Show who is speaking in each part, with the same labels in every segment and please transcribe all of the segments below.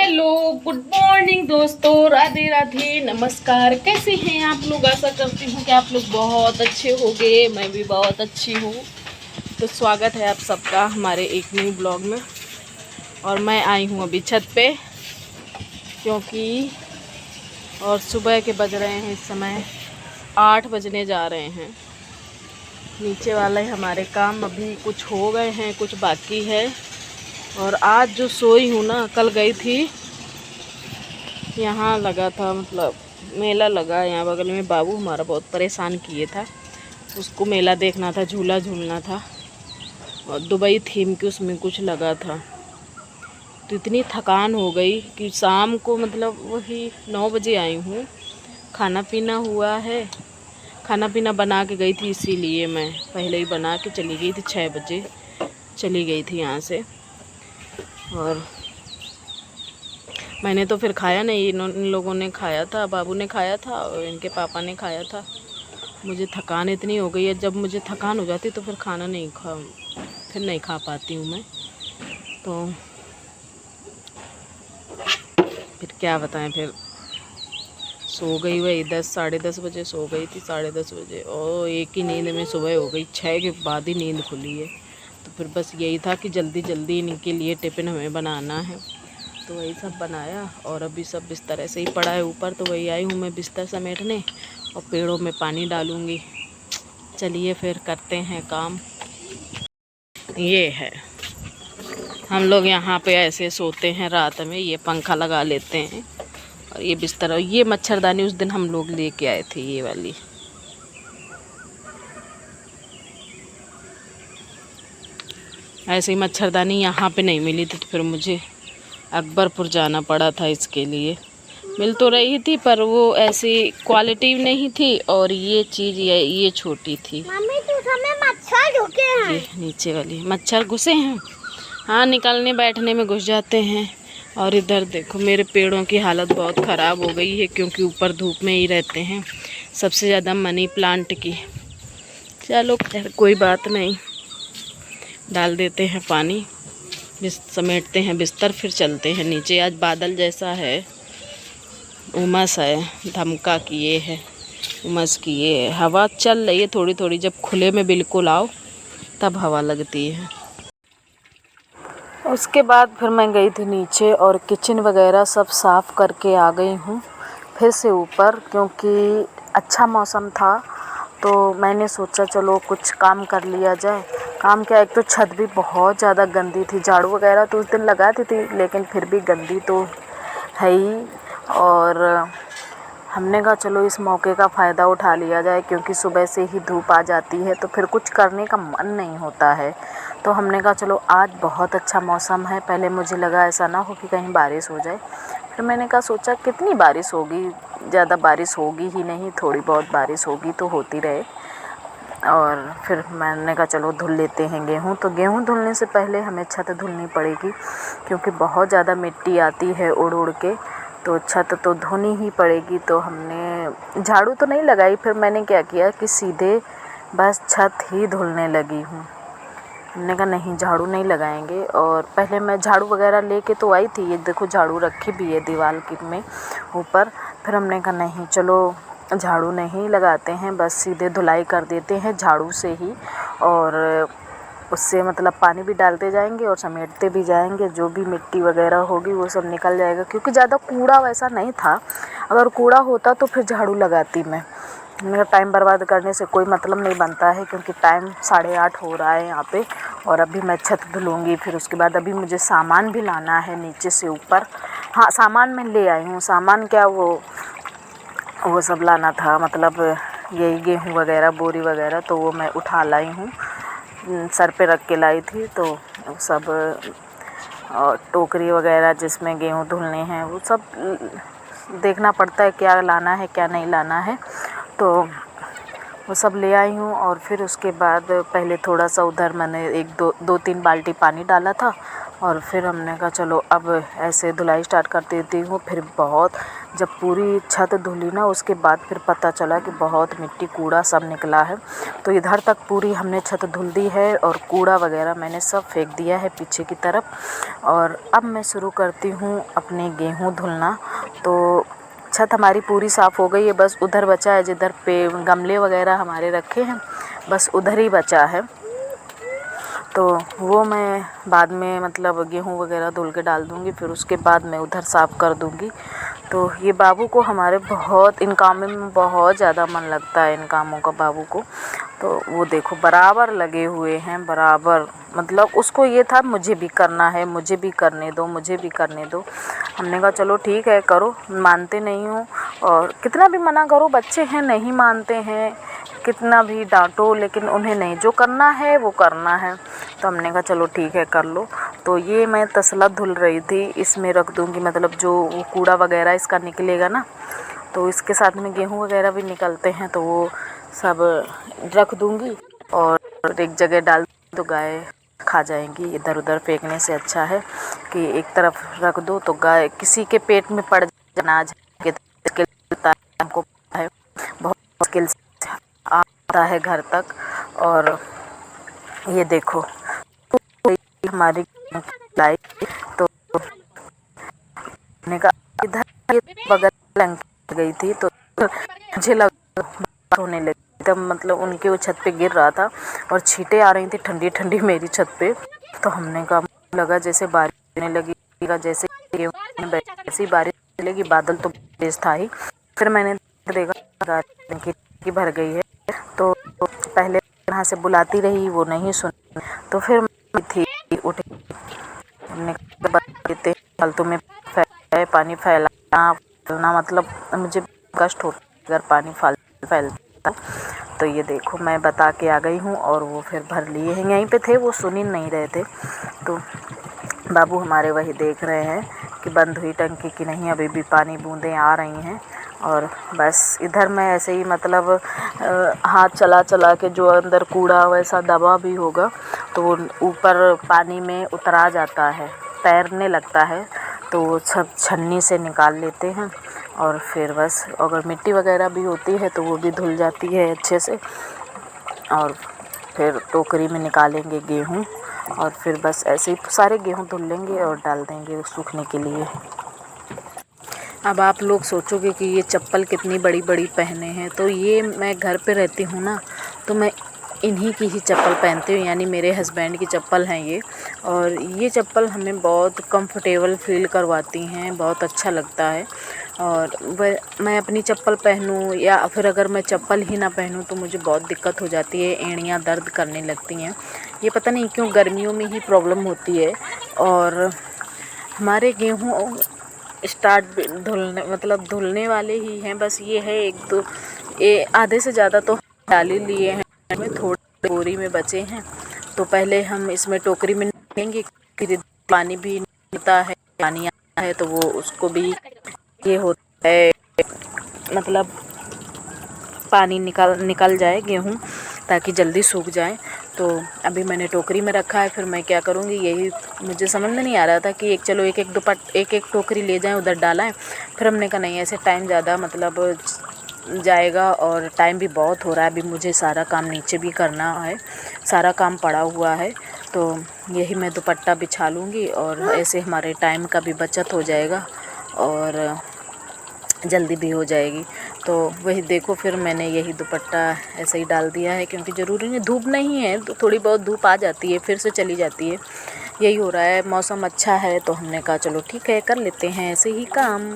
Speaker 1: Hello, good morning दोस्तों, राधे राधे, नमस्कार। कैसे हैं आप लोग? आशा करती हूँ कि आप लोग बहुत अच्छे होंगे। मैं भी बहुत अच्छी हूँ। तो स्वागत है आप सबका हमारे एक न्यू ब्लॉग में। और मैं आई हूँ अभी छत पे, क्योंकि और सुबह के बज रहे हैं इस समय 8 बजने जा रहे हैं। नीचे वाले हमारे काम अभी कुछ हो गए हैं, कुछ बाकी है। और आज जो सोई हूँ ना, कल गई थी, यहाँ लगा था, मतलब मेला लगा यहाँ बगल में। बाबू हमारा बहुत परेशान किए था, उसको मेला देखना था, झूला झूलना था, और दुबई थीम की उसमें कुछ लगा था। तो इतनी थकान हो गई कि शाम को, मतलब वही 9 बजे आई हूँ। खाना पीना हुआ है, खाना पीना बना के गई थी, इसीलिए मैं पहले ही बना के चली गई थी। 6 बजे चली गई थी यहाँ से। और मैंने तो फिर खाया नहीं, इन लोगों ने खाया था, बाबू ने खाया था और इनके पापा ने खाया था। मुझे थकान इतनी हो गई है, जब मुझे थकान हो जाती तो फिर खाना फिर नहीं खा पाती हूँ मैं। तो फिर क्या बताएं, फिर सो गई वही 10 साढ़े 10 बजे सो गई थी, 10:30 बजे, और एक ही नींद में सुबह हो गई। 6 के बाद ही नींद खुली है। तो फिर बस यही था कि जल्दी जल्दी इनके लिए टिफ़िन हमें बनाना है, तो वही सब बनाया। और अभी सब बिस्तर ऐसे ही पड़ा है ऊपर, तो वही आई हूँ मैं बिस्तर समेटने, और पेड़ों में पानी डालूँगी। चलिए फिर करते हैं काम। ये है, हम लोग यहाँ पे ऐसे सोते हैं रात में, ये पंखा लगा लेते हैं, और ये बिस्तर। और ये मच्छरदानी उस दिन हम लोग लेके आए थे, ये वाली। ऐसे ही मच्छरदानी यहाँ पे नहीं मिली थी, तो फिर मुझे अकबरपुर जाना पड़ा था इसके लिए। मिल तो रही थी, पर वो ऐसी क्वालिटी नहीं थी, और ये चीज़ ये छोटी थी।
Speaker 2: मम्मी तो हमें मच्छर ढुके हैं।
Speaker 1: ये नीचे वाली मच्छर घुसे हैं। हाँ, निकलने बैठने में घुस जाते हैं। और इधर देखो, मेरे पेड़ों की हालत बहुत ख़राब हो गई है, क्योंकि ऊपर धूप में ही रहते हैं, सबसे ज़्यादा मनी प्लांट की। चलो खैर कोई बात नहीं, डाल देते हैं पानी, समेटते हैं बिस्तर, फिर चलते हैं नीचे। आज बादल जैसा है, उमस है, धमका किए है, उमस किए है। हवा चल रही है थोड़ी थोड़ी, जब खुले में बिल्कुल आओ तब हवा लगती है। उसके बाद फिर मैं गई थी नीचे, और किचन वगैरह सब साफ़ करके आ गई हूँ फिर से ऊपर, क्योंकि अच्छा मौसम था। तो मैंने सोचा चलो कुछ काम कर लिया जाए। काम क्या, एक तो छत भी बहुत ज़्यादा गंदी थी। झाड़ू वगैरह तो उस दिन लगा दी थी, लेकिन फिर भी गंदी तो है ही। और हमने कहा चलो इस मौके का फ़ायदा उठा लिया जाए, क्योंकि सुबह से ही धूप आ जाती है तो फिर कुछ करने का मन नहीं होता है। तो हमने कहा चलो आज बहुत अच्छा मौसम है। पहले मुझे लगा ऐसा ना हो कि कहीं बारिश हो जाए, फिर मैंने कहा सोचा कितनी बारिश होगी, ज़्यादा बारिश होगी ही नहीं, थोड़ी बहुत बारिश होगी तो होती रहे। और फिर मैंने कहा चलो धुल लेते हैं गेहूँ। तो गेहूँ धुलने से पहले हमें छत धुलनी पड़ेगी, क्योंकि बहुत ज़्यादा मिट्टी आती है उड़ उड़ के, तो छत तो धोनी ही पड़ेगी। तो हमने झाड़ू तो नहीं लगाई, फिर मैंने क्या किया कि सीधे बस छत ही धुलने लगी हूँ। हमने कहा नहीं, झाड़ू नहीं लगाएंगे। और पहले मैं झाड़ू वगैरह लेके तो आई थी, ये देखो झाड़ू रखी भी है दीवार की में ऊपर। फिर हमने कहा नहीं, चलो झाड़ू नहीं लगाते हैं, बस सीधे धुलाई कर देते हैं झाड़ू से ही। और उससे मतलब पानी भी डालते जाएंगे और समेटते भी जाएंगे, जो भी मिट्टी वगैरह होगी वो सब निकल जाएगा। क्योंकि ज़्यादा कूड़ा वैसा नहीं था, अगर कूड़ा होता तो फिर झाड़ू लगाती मैं। मेरा टाइम बर्बाद करने से कोई मतलब नहीं बनता है, क्योंकि टाइम 8:30 हो रहा है यहाँ पे। और अभी मैं छत धुलूँगी, फिर उसके बाद अभी मुझे सामान भी लाना है नीचे से ऊपर। हाँ, सामान मैं ले आई हूँ। सामान क्या, वो सब लाना था, मतलब यही गेहूँ वगैरह, बोरी वगैरह, तो वो मैं उठा लाई हूँ, सर पे रख के लाई थी। तो सब टोकरी वगैरह जिसमें गेहूँ धुलने हैं, वो सब देखना पड़ता है क्या लाना है क्या नहीं लाना है। तो वो सब ले आई हूँ। और फिर उसके बाद पहले थोड़ा सा उधर मैंने 1-2-3 बाल्टी पानी डाला था, और फिर हमने कहा चलो अब ऐसे धुलाई स्टार्ट कर देती हूँ। फिर बहुत जब पूरी छत धुली ना उसके बाद फिर पता चला कि बहुत मिट्टी कूड़ा सब निकला है। तो इधर तक पूरी हमने छत धुल दी है और कूड़ा वगैरह मैंने सब फेंक दिया है पीछे की तरफ। और अब मैं शुरू करती हूँ अपने गेहूँ धुलना। तो छत हमारी पूरी साफ़ हो गई है, बस उधर बचा है जिधर पे गमले वगैरह हमारे रखे हैं, बस उधर ही बचा है। तो वो मैं बाद में मतलब गेहूँ वगैरह धुल के डाल दूँगी, फिर उसके बाद मैं उधर साफ़ कर दूँगी। तो ये बाबू को हमारे बहुत इन कामों में बहुत ज़्यादा मन लगता है, इन कामों का बाबू को। तो वो देखो बराबर लगे हुए हैं, बराबर मतलब उसको ये था मुझे भी करना है, मुझे भी करने दो, मुझे भी करने दो। हमने कहा चलो ठीक है करो, मानते नहीं हो और कितना भी मना करो बच्चे हैं नहीं मानते हैं, कितना भी डांटो लेकिन उन्हें नहीं, जो करना है वो करना है। तो हमने कहा चलो ठीक है कर लो। तो ये मैं तसला धुल रही थी, इसमें रख दूँगी मतलब जो वो कूड़ा वगैरह इसका निकलेगा ना, तो इसके साथ में गेहूँ वगैरह भी निकलते हैं तो वो सब रख दूँगी और एक जगह डाल तो गाय खा जाएंगी। इधर उधर फेंकने से अच्छा है कि एक तरफ रख दो तो गाय किसी के पेट में पड़ अनाज के हमको है बहुत मुश्किल से आता है घर तक। और ये देखो हमारी लाई तो मैंने कहा इधर ये बगल लंग गई थी तो मुझे लगा होने लगी तब मतलब उनके वो छत पे गिर रहा था और छींटे आ रही थी ठंडी ठंडी मेरी छत पे। तो हमने कहा लगा जैसे बारिश होने लगी, जैसे ऐसी बारिश चलेगी, बादल तो तेज था ही। फिर मैंने देखा कि भर गई है तो पहले यहाँ से बुलाती रही वो नहीं सुनी, तो फिर मैं थी उठी, हमने देते फालतू में पानी फैलाना मतलब मुझे कष्ट होता अगर पानी फैलता। तो ये देखो मैं बता के आ गई हूँ और वो फिर भर लिए हैं, यहीं पे थे वो सुन ही नहीं रहे थे। तो बाबू हमारे वही देख रहे हैं कि बंद हुई टंकी कि नहीं, अभी भी पानी बूंदें आ रही हैं। और बस इधर मैं ऐसे ही मतलब हाथ चला चला के जो अंदर कूड़ा वैसा दबा भी होगा तो वो ऊपर पानी में उतरा जाता है, तैरने लगता है, तो वो सब छन्नी से निकाल लेते हैं। और फिर बस अगर मिट्टी वगैरह भी होती है तो वो भी धुल जाती है अच्छे से। और फिर टोकरी में निकालेंगे गेहूँ और फिर बस ऐसे ही सारे गेहूँ धुल लेंगे और डाल देंगे सूखने के लिए। अब आप लोग सोचोगे कि ये चप्पल कितनी बड़ी बड़ी पहने हैं, तो ये मैं घर पे रहती हूँ ना तो मैं इन्हीं की ही चप्पल पहनती हूँ, यानी मेरे हस्बैंड की चप्पल हैं ये। और ये चप्पल हमें बहुत कंफर्टेबल फ़ील करवाती हैं, बहुत अच्छा लगता है। और मैं अपनी चप्पल पहनूँ या फिर अगर मैं चप्पल ही ना पहनूँ तो मुझे बहुत दिक्कत हो जाती है, एड़ियाँ दर्द करने लगती हैं। ये पता नहीं क्यों गर्मियों में ही प्रॉब्लम होती है। और हमारे गेहूँ स्टार्ट धुलने मतलब धुलने वाले ही हैं, बस ये है एक दो ये आधे से ज़्यादा तो डाल ही लिए हैं, में थोड़ी बोरी में बचे हैं। तो पहले हम इसमें टोकरी में डालेंगे, फिर पानी भी निकलता है, पानी आता है तो वो उसको भी ये होता है मतलब पानी निकल जाए गेहूँ ताकि जल्दी सूख जाए। तो अभी मैंने टोकरी में रखा है, फिर मैं क्या करूँगी यही मुझे समझ में नहीं आ रहा था कि चलो एक एक टोकरी ले जाएं उधर डालें। फिर हमने कहा नहीं ऐसे टाइम ज़्यादा मतलब जाएगा और टाइम भी बहुत हो रहा है, अभी मुझे सारा काम नीचे भी करना है, सारा काम पड़ा हुआ है। तो यही मैं दुपट्टा बिछा लूँगी और ऐसे हमारे टाइम का भी बचत हो जाएगा और जल्दी भी हो जाएगी। तो वही देखो फिर मैंने यही दुपट्टा ऐसे ही डाल दिया है, क्योंकि ज़रूरी नहीं धूप नहीं है तो थोड़ी बहुत धूप आ जाती है फिर से चली जाती है, यही हो रहा है। मौसम अच्छा है तो हमने कहा चलो ठीक है कर लेते हैं ऐसे ही काम।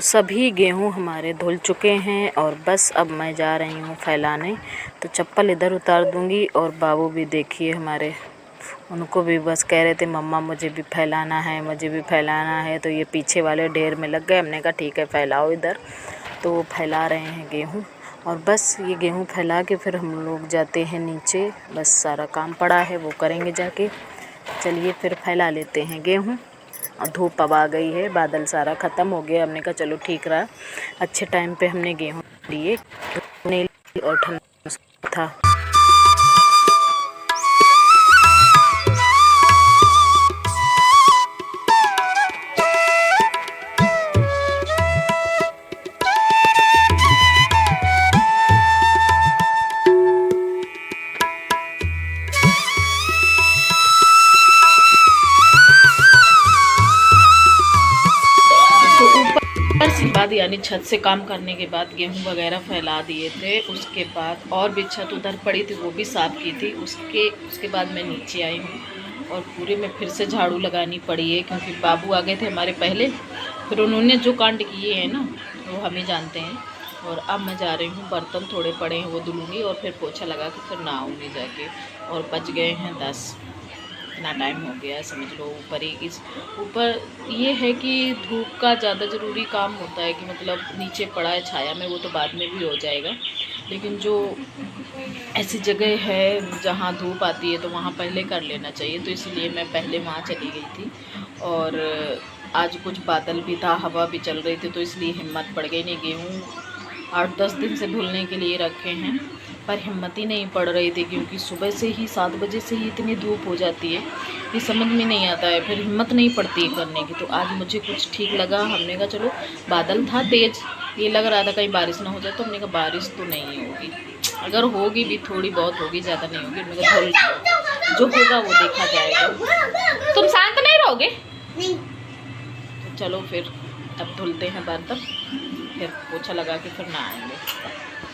Speaker 1: सभी गेहूँ हमारे धुल चुके हैं और बस अब मैं जा रही हूँ फैलाने। तो चप्पल इधर उतार दूँगी और बाबू भी देखिए हमारे, उनको भी बस कह रहे थे मम्मा मुझे भी फैलाना है, मुझे भी फैलाना है। तो ये पीछे वाले ढेर में लग गए। हमने कहा ठीक है फैलाओ इधर। तो वो फैला रहे हैं गेहूँ और बस ये गेहूँ फैला के फिर हम लोग जाते हैं नीचे। बस सारा काम पड़ा है वो करेंगे जाके। चलिए फिर फैला लेते हैं गेहूँ। और धूप अब आ गई है, बादल सारा ख़त्म हो गया। हमने कहा चलो ठीक रहा, अच्छे टाइम पे हमने गेहूँ लिए और ठंडा था। बाद यानी छत से काम करने के बाद गेहूं वगैरह फैला दिए थे। उसके बाद और भी छत उधर पड़ी थी वो भी साफ़ की थी। उसके बाद मैं नीचे आई हूँ और पूरे में फिर से झाड़ू लगानी पड़ी है क्योंकि बाबू आ गए थे हमारे पहले। फिर उन्होंने जो कांड किए हैं ना वो हम ही जानते हैं। और अब मैं जा रही हूँ, बर्तन थोड़े पड़े हैं वो धुलूँगी और फिर पोछा लगा के फिर नहाऊँगी जाके। और बज गए हैं 10, इतना टाइम हो गया है समझ लो। ऊपर ही इस ऊपर ये है कि धूप का ज़्यादा ज़रूरी काम होता है कि मतलब नीचे पड़ा है छाया में, वो तो बाद में भी हो जाएगा। लेकिन जो ऐसी जगह है जहाँ धूप आती है तो वहाँ पहले कर लेना चाहिए। तो इसलिए मैं पहले वहाँ चली गई थी। और आज कुछ बादल भी था, हवा भी चल रही थी, तो इसलिए हिम्मत पड़ गई नहीं। गेहूँ 8-10 दिन से धुलने के लिए रखे हैं पर हिम्मत ही नहीं पड़ रही थी क्योंकि सुबह से ही 7 बजे से ही इतनी धूप हो जाती है कि समझ में नहीं आता है, फिर हिम्मत नहीं पड़ती है करने की। तो आज मुझे कुछ ठीक लगा। हमने कहा चलो, बादल था तेज़, ये लग रहा था कहीं बारिश ना हो जाए, तो हमने कहा बारिश तो नहीं होगी, अगर होगी भी थोड़ी बहुत होगी, ज़्यादा नहीं होगी। हमने कहा धुल जो होगा वो देखा जाएगा। तुम शांत नहीं रहोगे? तो चलो फिर अब धुलते हैं बर्तन, फिर पोछा लगा के फिर नहाएंगे।